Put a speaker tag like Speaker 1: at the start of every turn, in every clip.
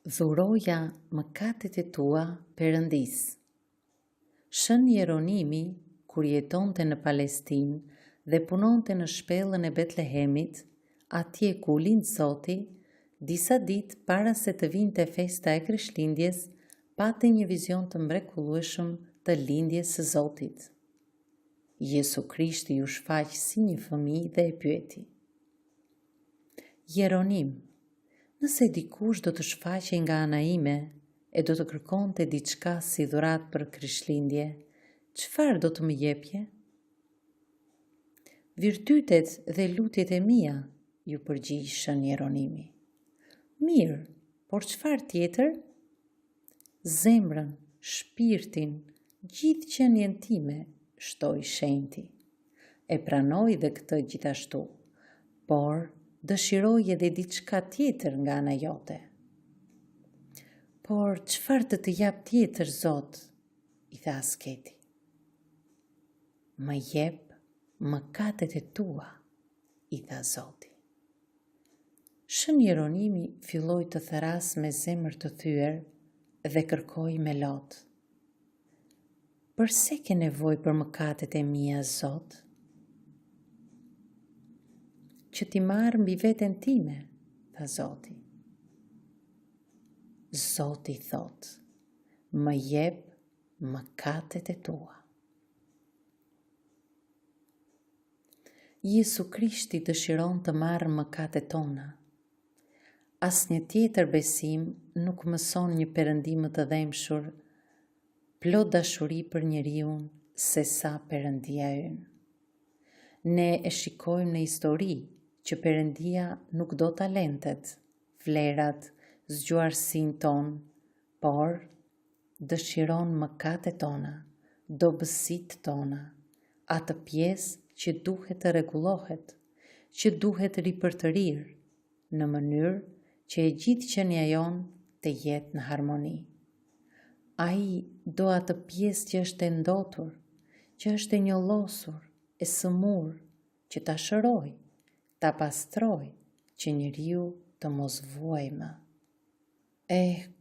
Speaker 1: Dhuroja mëkatet e tua Perëndis. Shën Jeronimi, kur jetonte në Palestinë dhe punonte në shpellën e Betlehemit, atje ku u lind Zoti, disa ditë para se të vinte festa e Krishtlindjes, pati një vizion të mrekullueshëm të lindjes së Zotit. Jesu Krishti u shfaq si një fëmijë dhe e pyeti: Jeronim, nëse dikush do të shfaqej nga ana ime e do të kërkonte diçka si dhuratë për Krishtlindje, çfarë do të më jepje? Virtytet dhe lutjet e mia, ju përgjigj Shën Jeronimi. Mirë, por çfarë tjetër? Zemrën, shpirtin, gjithë qenien time, shtoi shenjti. E pranoi dhe këtë gjithashtu, por dëshiroj edhe diçka tjetër nga ana jote. Por çfarë të jap tjetër, Zot? I tha asketi. Më jep mëkatet e tua, i tha Zoti. Shën Jeronimi filloi të tharas me zemër të thyer dhe kërkoi me lot: Përse ke nevojë për mëkatet e mia, Zot? Që ti marrë mbi veten time, tha Zoti. Zoti thot: më jep mëkatet e tua. Jesu Krishti dëshiron të marrë mëkatet tona. Asnjë tjetër besim nuk mëson një Perëndim më të dhemshur, plot dashuri për njeriu se sa Perëndia ynë. Ne e shikojmë në histori që Perëndia nuk do talentet, vlerat, zgjuarsinë tonë, por dëshiron mëkatet tona, dobësitë tona, atë pjesë që duhet të rregullohet, që duhet ripërtërir, në mënyrë që e gjithë qenia jonë të jetë në harmoni. Ai do atë pjesë që është e ndotur, që është e njollosur, e sëmur, që ta shëroj, ta pastroj, që njeriu të mos vuajë më.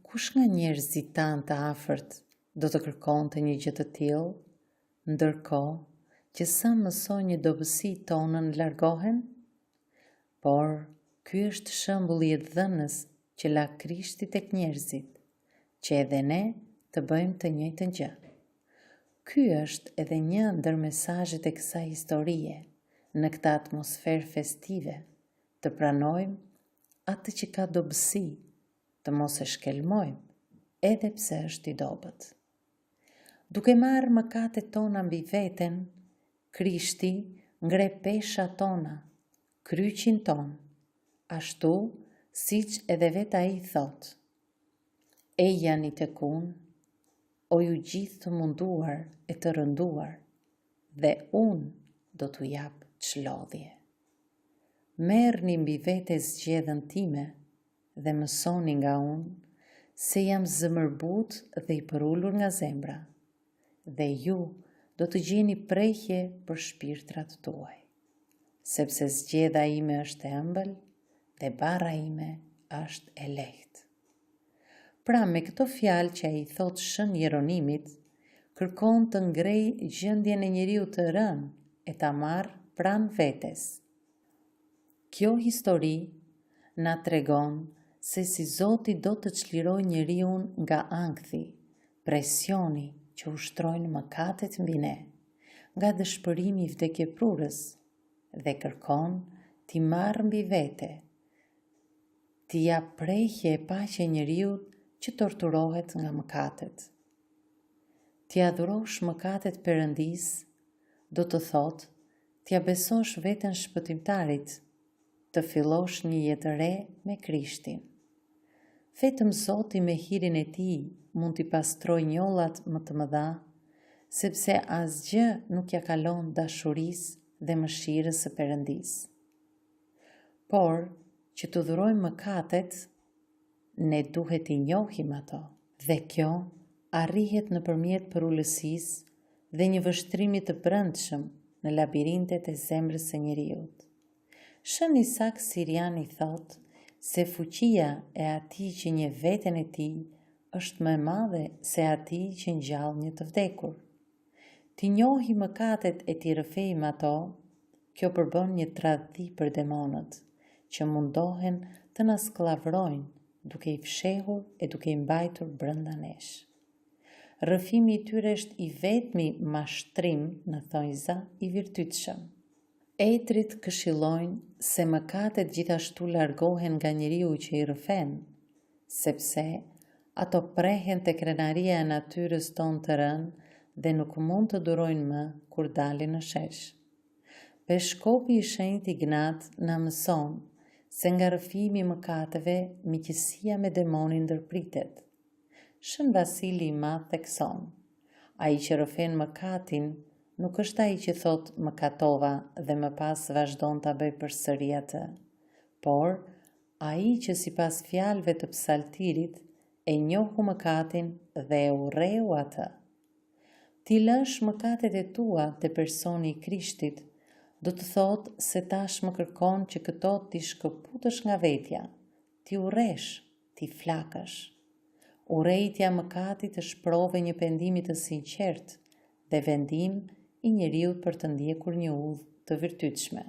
Speaker 1: Kush nga njerëzit tanë të afërt do të kërkonte një gjë të tillë, ndërkohë që sa mësojnë një dobësi tonën largohen? Por ky është shembulli i dhënës që la Krishti tek njerëzit, që edhe ne të bëjmë të njëjtën gjë. Ky është edhe një ndër mesazhet e kësaj historie, në këtë atmosferë festive, të pranojmë atë që ka dobësi, të mos e shkelmojmë, edhe pse është i dobët. Duke marrë mëkatet tona mbi veten, Krishti ngre peshat tona, kryqin ton, ashtu siç edhe vetë ai thot: Ejani tek unë, o ju gjithë të munduar e të rënduar, dhe unë do t'u jap çlodhje. Merrni mbi vete zgjedhjen time dhe mësoni nga unë, se jam zëmërbut dhe i përulur nga zemra, dhe ju do të gjeni prehje për shpirtrat tuaj, sepse zgjedha ime është e ëmbël dhe barra ime është e lehtë. Pra me këto fjalë që ai thot Shën Jeronimit, kërkon të ngrej gjendjen e njeriu të rënë e ta marrë pranë vetes. Kjo histori na tregon se si Zoti do të çliroj njeriu nga ankthi, presioni që ushtrojnë mëkatet mbi ne, nga dëshpërimi i vdekjeprurës, dhe kërkon t'i marrë mbi vete, t'i jap prehje e paqe njeriu që torturohet nga mëkatet. T'i adhurosh mëkatet Perëndis, do të thotë t'ia besosh veten shpëtimtarit, të fillosh një jetë re me Krishtin. Vetëm Zoti me hirin e tij mund t'i pastrojë njollat më të mëdha, sepse asgjë nuk ja kalon dashurisë dhe mëshirës së Perëndis. Por, që të dhurojmë mëkatet, ne duhet t'i njohim ato, dhe kjo arrihet nëpërmjet përullësisë dhe një vështrimi të brendshëm në labirintet e zemrës së njeriut. Shën Isak Siriani thot se fuqia e atij që një veten e tij është më e madhe se atij që ngjall një të vdekur. Ti njohi mëkatet e ti rrëfejmë ato, kjo përbën një tradhti për demonët, që mundohen të na sklavrojnë, duke i fshehur e duke i mbajtur brenda nesh. Rrëfimi i tyre është i vetmi mashtrim në thonjza i virtytshëm. Etrit këshillojnë se mëkatet gjithashtu largohen nga njeriu që i rrëfen, sepse ato prehen tek krenaria e natyrës tonë të rënë dhe nuk mund të durojnë më kur dalin në shesh. Peshkopi i shenjtë Ignat na mëson se nga rrëfimi i mëkateve miqësia me demonin ndërpritet. Shën Vasili i Madh thekson: ai që rrëfen mëkatin nuk është ai që thot mëkatova dhe më pas vazhdon ta bëj përsëri atë, por ai që sipas fjalëve të psaltirit e njohu mëkatin dhe e urreu atë. Ti lësh mëkatet e tua te personi i Krishtit, do të thotë se tash më kërkon që këto ti shkëputësh nga vetja, ti urresh, ti flakësh. Urrejtja mëkatit është provë një pendimi të sinqert dhe vendim i njeriut për të ndjekur një udhë të virtytshme.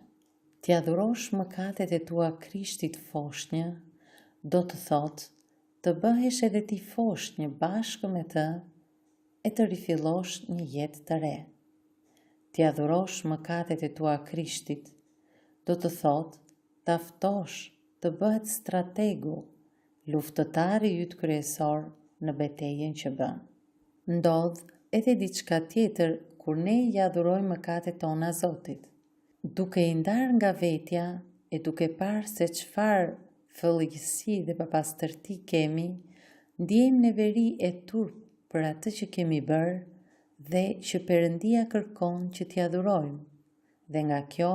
Speaker 1: Ti adhurosh mëkatet e tua Krishtit foshnjë, do të thotë të bëhesh edhe ti foshnjë bashkë me të e të rifillosh një jetë të re. Ti adhurosh mëkatet e tua Krishtit, do të thotë ta ftosh të bëhet strategu, luftëtari yt kryesor në betejën që bën. Ndodh edhe diçka tjetër kur ne i adhurojmë mëkatet tona Zotit. Duke i ndarë nga vetja e duke parë se çfarë fëllëgjësi dhe papastërti kemi, ndjejmë neveri e turp për atë që kemi bërë dhe që Perëndia kërkon që t'i adhurojmë. Dhe nga kjo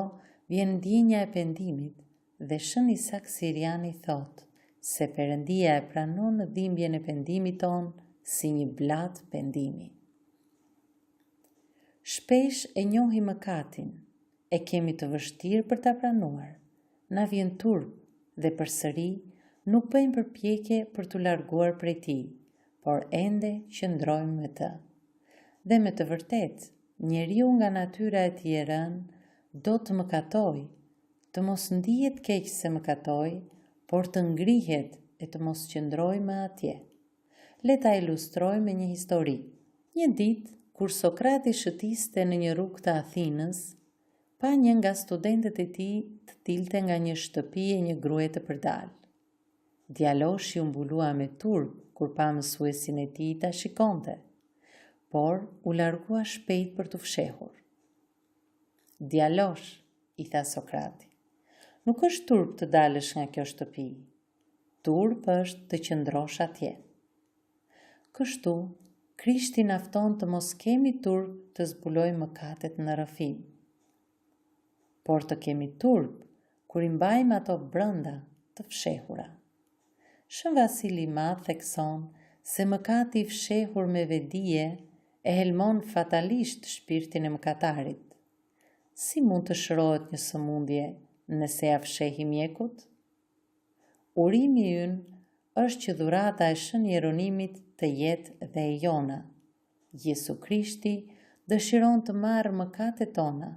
Speaker 1: vjen ndjenja e pendimit dhe Shën Isak Siriani thot se Perëndia e pranon në dhimbjen e pendimit ton si një blat pendimi. Shpesh e njohi mëkatin, e kemi të vështirë për ta pranuar, na vjen turp dhe përsëri nuk bëjmë përpjekje për t'u larguar prej tij, por ende qëndrojmë me të. Dhe me të vërtetë, njeriu nga natyra e tij e rënë do të mëkatojë, të mos ndihet keq se mëkatoj, por të ngrihet e të mos qëndrojë më atje. Le ta ilustroj me një histori. Një ditë, kur Sokrati shëtiste në një rrugë të Athinës, pa një nga studentët e tij të dilte nga një shtëpi e një gruaje të përdalë. Djaloshi u mbulua me turp kur pa mësuesin e tij ta shikonte, por u largua shpejt për t'u fshehur. Djalosh, i tha Sokrati, nuk është turp të dalësh nga kjo shtëpi. Turp është të qëndrosh atje. Kështu, Krishti na fton të mos kemi turp të zbulojmë mëkatet në rrëfim, por të kemi turp kur i mbajmë ato brenda të fshehura. Shën Vasili i Madh thekson se mëkati i fshehur me vedije e helmon fatalisht shpirtin e mëkatarit. Si mund të shërohet një sëmundje nëse ja fshehi mjekut? Urimi ynë është që dhurata e Shën Jeronimit të jetë dhe e jona. Jesu Krishti dëshiron të marrë mëkatet tona.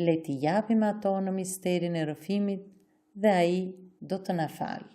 Speaker 1: Le t'i japim ato në misterin e rrëfimit dhe ai do të na falë.